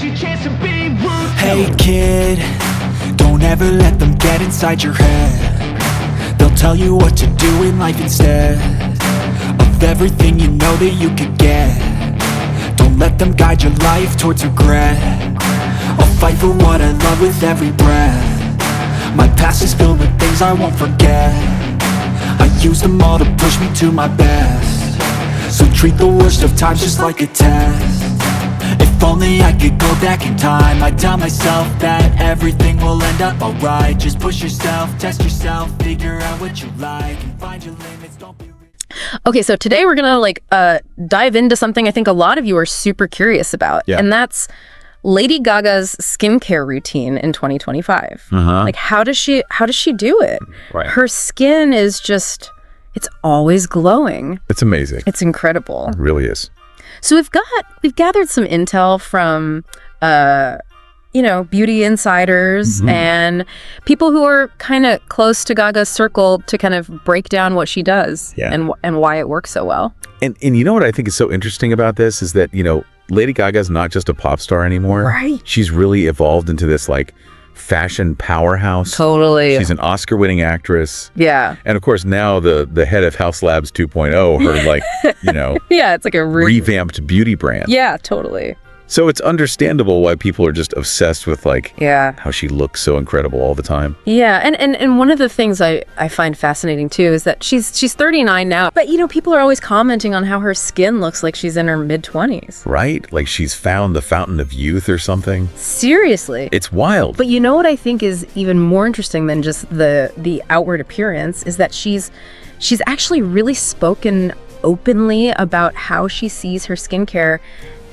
It's your chance to be ruthless. Hey kid, don't ever let them get inside your head. They'll tell you what to do in life instead of everything you know that you could get. Don't let them guide your life towards regret. I'll fight for what I love with every breath. My past is filled with things I won't forget. I use them all to push me to my best. So treat the worst of times just like a test. If only I could go back in time, I'd tell myself that everything will end up alright. Just push yourself, test yourself, figure out what you like, and find your limits, don't be... Okay, so today we're gonna dive into something I think a lot of you are super curious about, and that's Lady Gaga's skincare routine in 2025. Like, how does she do it? Right. Her skin is just, it's always glowing. It's amazing. It's incredible. It really is. So we've gathered some intel from beauty insiders and people who are kind of close to Gaga's circle to kind of break down what she does and why it works so well. And you know what I think is so interesting about this is that, Lady Gaga's not just a pop star anymore. Right. She's really evolved into this fashion powerhouse. Totally. She's an Oscar-winning actress. Yeah. And of course now the head of House Labs 2.0, her yeah, it's like a revamped beauty brand. Yeah, totally. So it's understandable why people are just obsessed with how she looks so incredible all the time. Yeah, and one of the things I find fascinating too is that she's 39 now, but people are always commenting on how her skin looks like she's in her mid-20s. Right? Like she's found the fountain of youth or something. Seriously. It's wild. But you know what I think is even more interesting than just the outward appearance is that she's actually really spoken openly about how she sees her skincare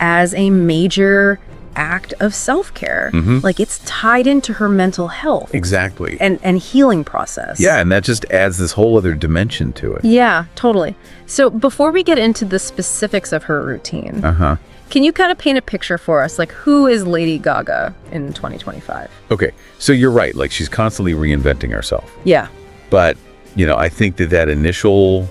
as a major act of self-care. Like it's tied into her mental health. Exactly. And healing process. Yeah, and that just adds this whole other dimension to it. Yeah, totally. So before we get into the specifics of her routine, can you kind of paint a picture for us? Like, who is Lady Gaga in 2025? Okay, so you're right. Like she's constantly reinventing herself. Yeah. But, I think that initial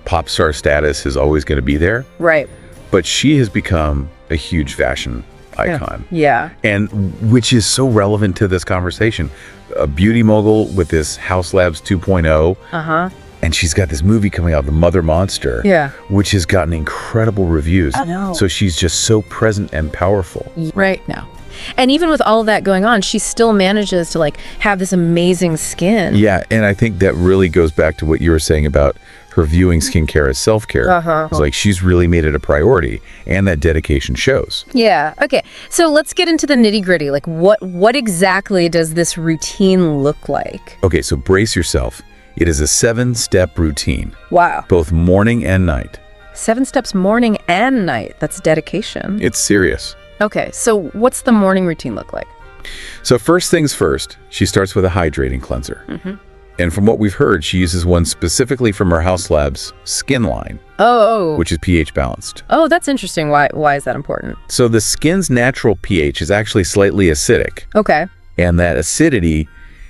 pop star status is always going to be there. Right. But she has become a huge fashion icon. Yeah. And which is so relevant to this conversation. A beauty mogul with this House Labs 2.0. And she's got this movie coming out, The Mother Monster. Yeah. Which has gotten incredible reviews. I know. So she's just so present and powerful. Right now. And even with all of that going on, she still manages to have this amazing skin. Yeah, and I think that really goes back to what you were saying about her viewing skincare as self-care. It's she's really made it a priority, and that dedication shows. Yeah. Okay. So let's get into the nitty-gritty. What exactly does this routine look like? Okay, so brace yourself. It is a 7-step routine. Wow. Both morning and night. 7 steps morning and night. That's dedication. It's serious. Okay. So what's the morning routine look like? So first things first, she starts with a hydrating cleanser. And from what we've heard, she uses one specifically from her House Labs skin line. Which is pH balanced. Oh, that's interesting. Why is that important? So the skin's natural pH is actually slightly acidic. Okay. And that acidity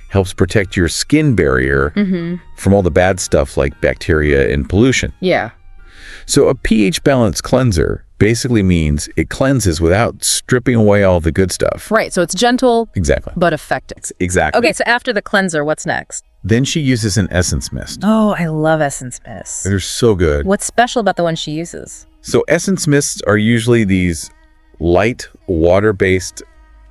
helps protect your skin barrier from all the bad stuff like bacteria and pollution. Yeah. So a pH balanced cleanser basically means it cleanses without stripping away all the good stuff. Right. So it's gentle. Exactly. But effective. Exactly. Okay. So after the cleanser, what's next? Then she uses an essence mist. Oh, I love essence mists. They're so good. What's special about the one she uses? So essence mists are usually these light, water-based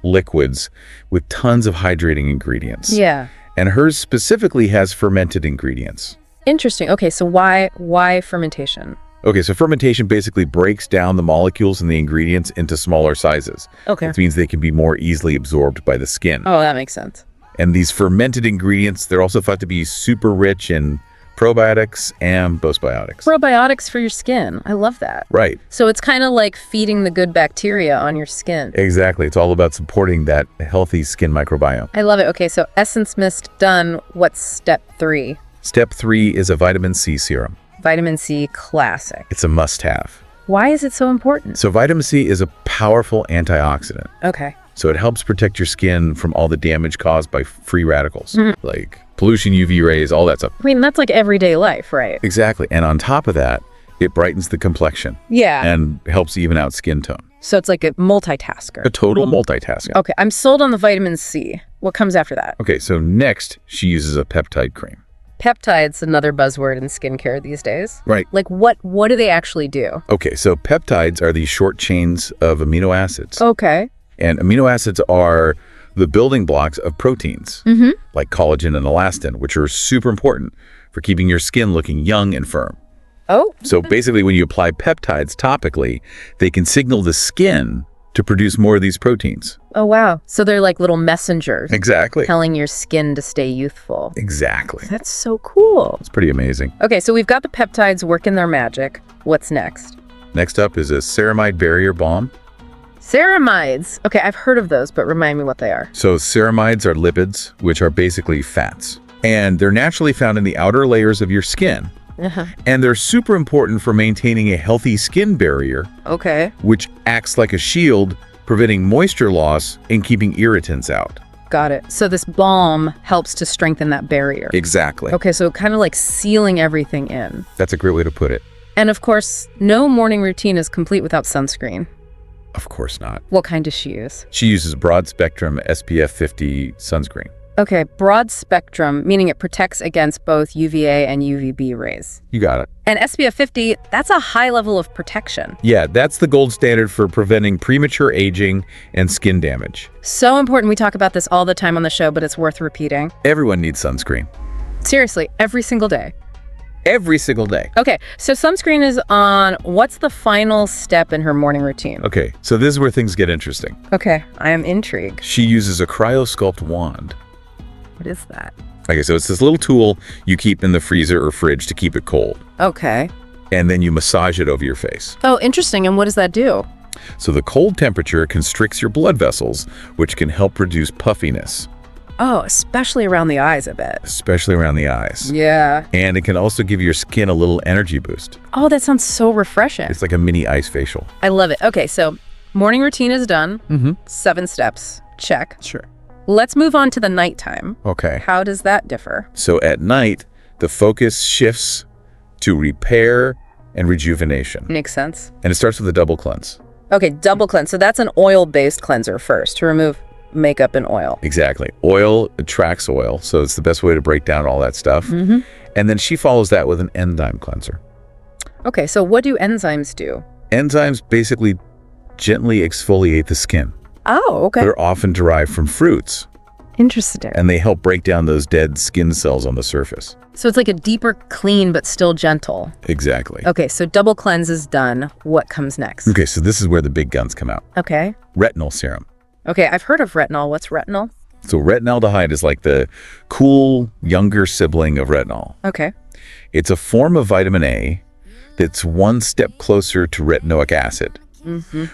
liquids with tons of hydrating ingredients. Yeah. And hers specifically has fermented ingredients. Interesting. Okay, so why fermentation? Okay, so fermentation basically breaks down the molecules and the ingredients into smaller sizes. Okay. Which means they can be more easily absorbed by the skin. Oh, that makes sense. And these fermented ingredients, they're also thought to be super rich in probiotics and postbiotics. Probiotics for your skin. I love that. Right. So it's kind of like feeding the good bacteria on your skin. Exactly. It's all about supporting that healthy skin microbiome. I love it. Okay, so essence mist done. What's step 3? Step 3 is a vitamin C serum. Vitamin C classic. It's a must-have. Why is it so important? So vitamin C is a powerful antioxidant. Okay. So it helps protect your skin from all the damage caused by free radicals, like pollution, UV rays, all that stuff. I mean, that's like everyday life, right? Exactly. And on top of that, It brightens the complexion Yeah. and helps even out skin tone. So it's like a multitasker. A total multitasking. Okay, I'm sold on the vitamin C. What comes after that? Okay, so next, she uses a peptide cream. Peptides, another buzzword in skincare these days. Right. Like what do they actually do? Okay, so peptides are these short chains of amino acids. Okay. And amino acids are the building blocks of proteins, like collagen and elastin, which are super important for keeping your skin looking young and firm. Oh. So basically, when you apply peptides topically, they can signal the skin to produce more of these proteins. Oh, wow. So they're like little messengers Exactly. telling your skin to stay youthful. Exactly. That's so cool. It's pretty amazing. Okay, so we've got the peptides working their magic. What's next? Next up is a ceramide barrier balm. Ceramides. Okay, I've heard of those, but remind me what they are. So ceramides are lipids, which are basically fats. And they're naturally found in the outer layers of your skin. And they're super important for maintaining a healthy skin barrier, Okay. which acts like a shield, preventing moisture loss and keeping irritants out. Got it. So this balm helps to strengthen that barrier. Exactly. Okay, so kind of like sealing everything in. That's a great way to put it. And of course, no morning routine is complete without sunscreen. Of course not. What kind does she use? She uses broad spectrum SPF 50 sunscreen. Okay, broad spectrum, meaning it protects against both UVA and UVB rays. You got it. And SPF 50, that's a high level of protection. Yeah, that's the gold standard for preventing premature aging and skin damage. So important. We talk about this all the time on the show, but it's worth repeating. Everyone needs sunscreen. Seriously, every single day. Every single day. Okay, so sunscreen is on. What's the final step in her morning routine? Okay, so this is where things get interesting. Okay, I am intrigued. She uses a cryosculpt wand. What is that? Okay, so it's this little tool you keep in the freezer or fridge to keep it cold. Okay. And then you massage it over your face. Oh, interesting. And what does that do? So the cold temperature constricts your blood vessels, which can help reduce puffiness, Oh, especially around the eyes, I bet. especially around the eyes. Yeah. And it can also give your skin a little energy boost. Oh, that sounds so refreshing. It's like a mini ice facial. I love it. Okay, so morning routine is done. 7 steps. Check. Sure. Let's move on to the nighttime. Okay. How does that differ? So at night, the focus shifts to repair and rejuvenation. Makes sense. And it starts with a double cleanse. Okay, double cleanse. So that's an oil-based cleanser first to remove makeup and oil. Exactly. Oil attracts oil, so it's the best way to break down all that stuff. And then she follows that with an enzyme cleanser. Okay, so what do enzymes do? Enzymes basically gently exfoliate the skin. Oh, okay. They're often derived from fruits, Interesting. and they help break down those dead skin cells on the surface. So it's like a deeper clean, but still gentle. Exactly. Okay, so double cleanse is done. What comes next? Okay, so this is where the big guns come out. Okay. Retinol serum. Okay, I've heard of retinol. What's retinol? So retinaldehyde is like the cool younger sibling of retinol. Okay. It's a form of vitamin A that's one step closer to retinoic acid,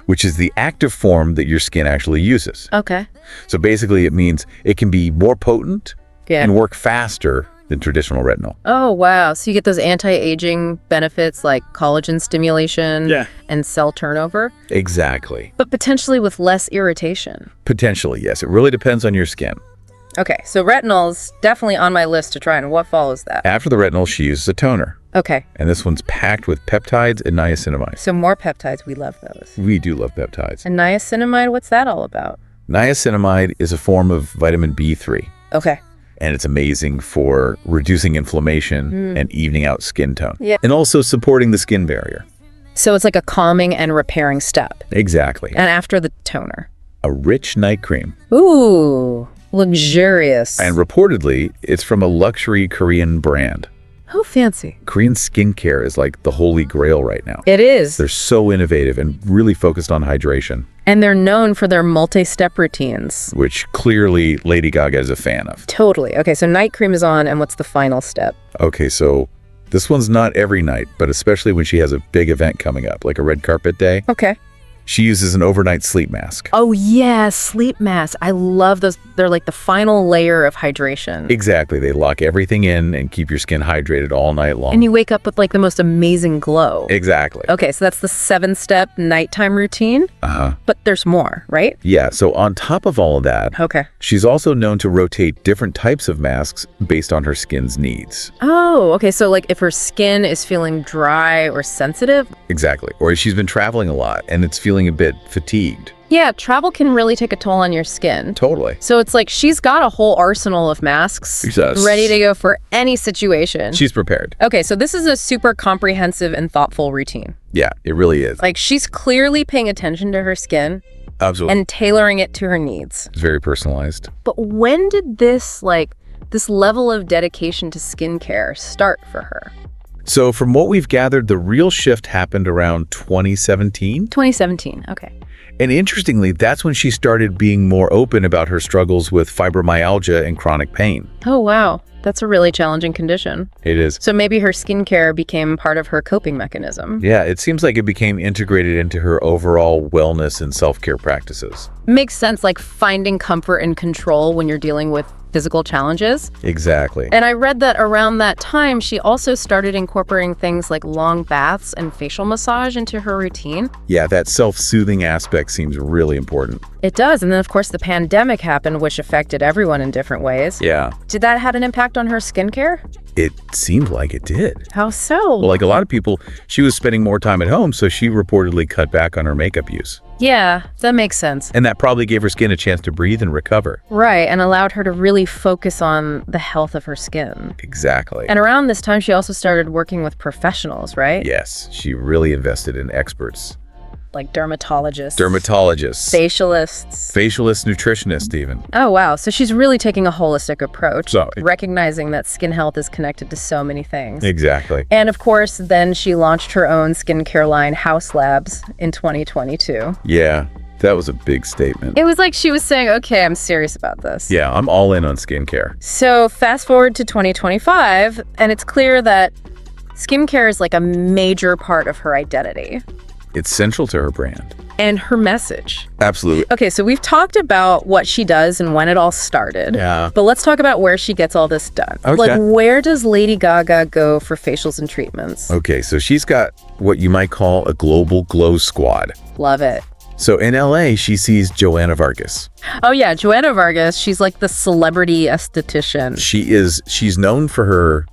which is the active form that your skin actually uses. Okay. So basically it means it can be more potent Yeah. and work faster than traditional retinol. Oh, wow. So you get those anti-aging benefits like collagen stimulation and cell turnover, Exactly. but potentially with less irritation. Potentially, yes. It really depends on your skin. Okay, so retinol's definitely on my list to try, and what follows that? After the retinol, she uses a toner. Okay, And this one's packed with peptides and niacinamide. so more peptides. We love those. We do love peptides. And niacinamide, what's that all about? Niacinamide is a form of vitamin B3. Okay. And it's amazing for reducing inflammation and evening out skin tone. Yeah. And also supporting the skin barrier. So it's like a calming and repairing step. Exactly. And after the toner. A rich night cream. Ooh, luxurious. And reportedly, it's from a luxury Korean brand. How fancy. Korean skincare is like the holy grail right now. It is. They're so innovative and really focused on hydration, And they're known for their multi-step routines. which clearly Lady Gaga is a fan of. Totally. Okay, so night cream is on, and what's the final step? Okay, so this one's not every night, but especially when she has a big event coming up, like a red carpet day. Okay. She uses an overnight sleep mask. Oh, yeah, sleep masks. I love those. They're like the final layer of hydration. Exactly. They lock everything in and keep your skin hydrated all night long. And you wake up with like the most amazing glow. Exactly. Okay, so that's the 7-step nighttime routine. But there's more, right? Yeah, so on top of all of that, Okay. she's also known to rotate different types of masks based on her skin's needs. Oh, okay. So like if her skin is feeling dry or sensitive. Exactly. Or if she's been traveling a lot and it's feeling a bit fatigued. Yeah, travel can really take a toll on your skin. Totally. So it's like she's got a whole arsenal of masks Yes. ready to go for any situation. She's prepared. Okay, so this is a super comprehensive and thoughtful routine. Yeah, it really is. Like she's clearly paying attention to her skin Absolutely. and tailoring it to her needs. It's very personalized. But when did this level of dedication to skincare start for her? So from what we've gathered, the real shift happened around 2017. 2017, okay. And interestingly, that's when she started being more open about her struggles with fibromyalgia and chronic pain. Oh, wow. That's a really challenging condition. It is. So maybe her skincare became part of her coping mechanism. Yeah, it seems like it became integrated into her overall wellness and self-care practices. Makes sense, like finding comfort and control when you're dealing with physical challenges. Exactly. And I read that around that time, she also started incorporating things like long baths and facial massage into her routine. Yeah, that self-soothing aspect seems really important. It does. And then, of course, the pandemic happened, which affected everyone in different ways. Yeah. Did that have an impact on her skincare? It seemed like it did. How so? Well, like a lot of people, she was spending more time at home, so she reportedly cut back on her makeup use. Yeah, that makes sense. And that probably gave her skin a chance to breathe and recover. Right, and allowed her to really focus on the health of her skin. Exactly. And around this time, she also started working with professionals, right? Yes, she really invested in experts. Like dermatologists. Facialists, Facialists. nutritionists even. Oh, wow. So she's really taking a holistic approach, So- recognizing that skin health is connected to so many things. Exactly. And of course, then she launched her own skincare line, House Labs, in 2022. Yeah, that was a big statement. It was like she was saying, okay, I'm serious about this. Yeah, I'm all in on skincare. So fast forward to 2025, and it's clear that skincare is like a major part of her identity It's central to her brand. and her message. Absolutely. Okay, so we've talked about what she does and when it all started. Yeah. But let's talk about where she gets all this done. Okay. Like, where does Lady Gaga go for facials and treatments? Okay, so she's got what you might call a global glow squad. Love it. So in LA, she sees Joanna Vargas. Oh, yeah, Joanna Vargas. She's like the celebrity esthetician. She's known for her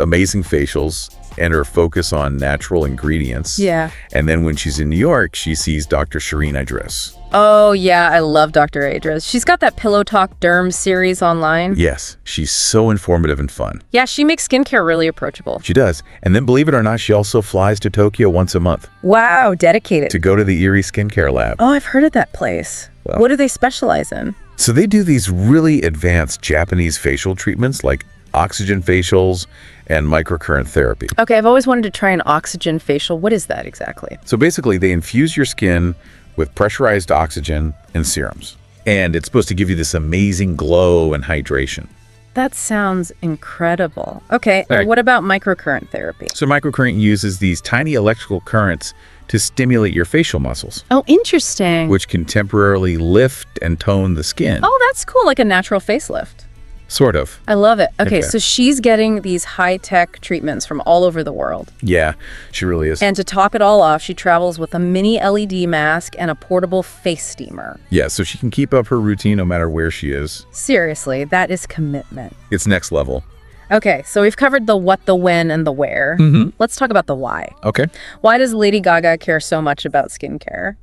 amazing facials and her focus on natural ingredients. Yeah. And then when she's in New York, she sees Dr. Shireen Idris. Oh, yeah, I love Dr. Idris. She's got that Pillow Talk Derm series online. Yes, she's so informative and fun. Yeah, she makes skincare really approachable. She does. And then believe it or not, she also flies to Tokyo once a month Wow, dedicated. to go to the Erie Skincare Lab. Oh, I've heard of that place. Well- What do they specialize in? So they do these really advanced Japanese facial treatments like oxygen facials and microcurrent therapy. Okay, I've always wanted to try an oxygen facial. What is that exactly? So basically, they infuse your skin with pressurized oxygen and serums. And it's supposed to give you this amazing glow and hydration. That sounds incredible. Okay, All right. what about microcurrent therapy? So microcurrent uses these tiny electrical currents to stimulate your facial muscles, Oh, interesting. which can temporarily lift and tone the skin. Oh, that's cool, like a natural facelift. Sort of. I love it. Okay, Okay. so she's getting these high-tech treatments from all over the world. Yeah, she really is. And to top it all off, she travels with a mini LED mask and a portable face steamer. Yeah, so she can keep up her routine no matter where she is. Seriously, that is commitment. It's next level. Okay, so we've covered the what, the when, and the where. Let's talk about the why. Okay. Why does Lady Gaga care so much about skincare?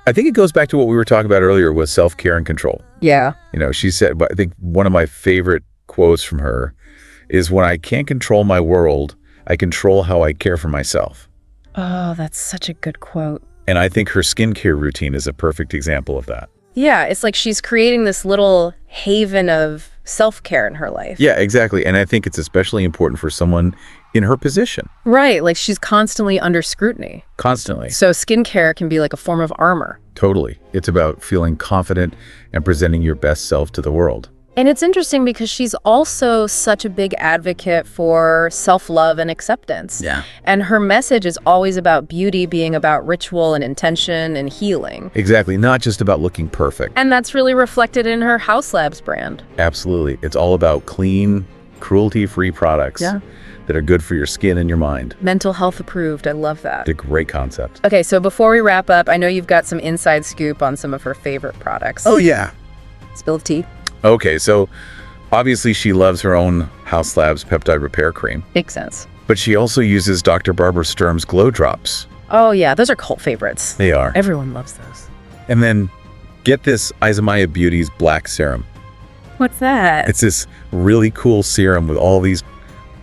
I think it goes back to what we were talking about earlier with self-care and control. Yeah. You know, she said, but I think one of my favorite quotes from her is, when I can't control my world, I control how I care for myself. Oh, that's such a good quote. And I think her skincare routine is a perfect example of that. Yeah, it's like she's creating this little haven of self-care in her life. Yeah, exactly. And I think it's especially important for someone in her position. Right, like she's constantly under scrutiny. Constantly. So skincare can be like a form of armor. Totally. It's about feeling confident and presenting your best self to the world. And it's interesting because she's also such a big advocate for self-love and acceptance. Yeah. And her message is always about beauty being about ritual and intention and healing. Exactly. Not just about looking perfect. And that's really reflected in her House Labs brand. Absolutely. It's all about clean, cruelty-free products that are good for your skin and your mind. Mental health approved. I love that. It's a great concept. Okay, so before we wrap up, I know you've got some inside scoop on some of her favorite products. Oh, yeah. Spill of tea. Okay, so obviously she loves her own House Labs peptide repair cream, Makes sense. but she also uses Dr. Barbara Sturm's Glow Drops. Oh, yeah, those are cult favorites. They are. Everyone loves those. And then get this Izamaya Beauty's Black Serum. What's that? It's this really cool serum with all these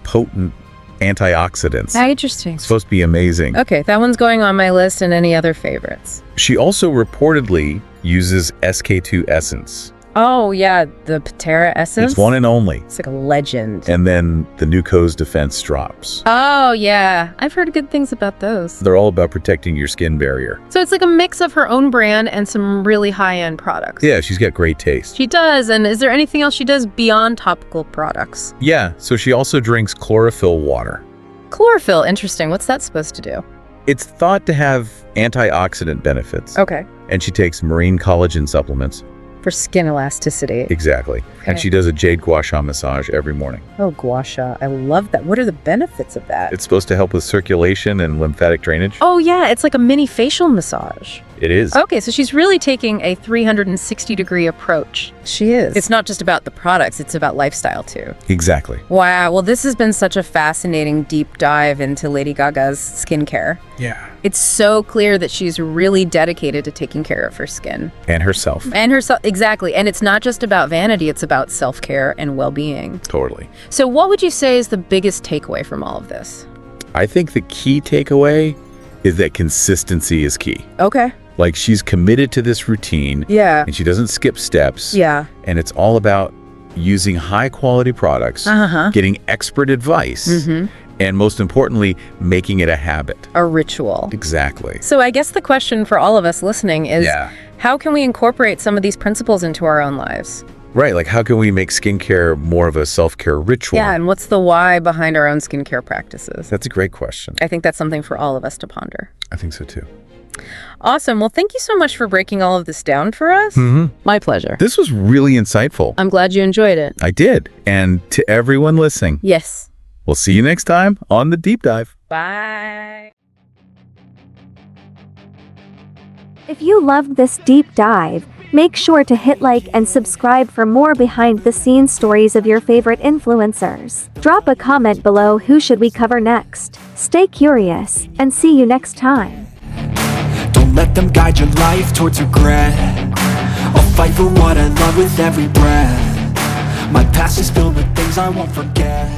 potent antioxidants. Interesting. It's supposed to be amazing. Okay, that one's going on my list. And any other favorites? She also reportedly uses SK2 Essence. Oh, yeah, the Patera Essence. It's one and only. It's like a legend. And then the Nuco's Defense Drops. Oh, yeah. I've heard good things about those. They're all about protecting your skin barrier. So it's like a mix of her own brand and some really high-end products. Yeah, she's got great taste. She does. And is there anything else she does beyond topical products? Yeah, so she also drinks chlorophyll water. Chlorophyll, interesting. What's that supposed to do? It's thought to have antioxidant benefits. Okay. And she takes marine collagen supplements. For skin elasticity. Exactly. Okay. And she does a jade gua sha massage every morning. Oh, gua sha. I love that. What are the benefits of that? It's supposed to help with circulation and lymphatic drainage. Oh, yeah. It's like a mini facial massage. It is. Okay, so she's really taking a 360-degree approach. She is. It's not just about the products, it's about lifestyle, too. Exactly. Wow, well, this has been such a fascinating deep dive into Lady Gaga's skincare. Yeah. It's so clear that she's really dedicated to taking care of her skin. And herself. And herself, exactly. And it's not just about vanity, it's about self-care and well-being. Totally. So what would you say is the biggest takeaway from all of this? I think the key takeaway is that consistency is key. Okay. Like, she's committed to this routine. Yeah. And she doesn't skip steps. Yeah. And it's all about using high quality products, getting expert advice, and most importantly, making it a habit. A ritual. Exactly. So I guess the question for all of us listening is, how can we incorporate some of these principles into our own lives? Right, like how can we make skincare more of a self-care ritual? Yeah, and what's the why behind our own skincare practices? That's a great question. I think that's something for all of us to ponder. I think so too. Awesome. Well, thank you so much for breaking all of this down for us. My pleasure. This was really insightful. I'm glad you enjoyed it. I did. And to everyone listening, Yes. we'll see you next time on The Deep Dive. Bye. If you loved this deep dive, make sure to hit like and subscribe for more behind-the-scenes stories of your favorite influencers. Drop a comment below who should we cover next. Stay curious, and see you next time. Don't let them guide your life towards regret. I'll fight for what I love with every breath. My past is filled with things I won't forget.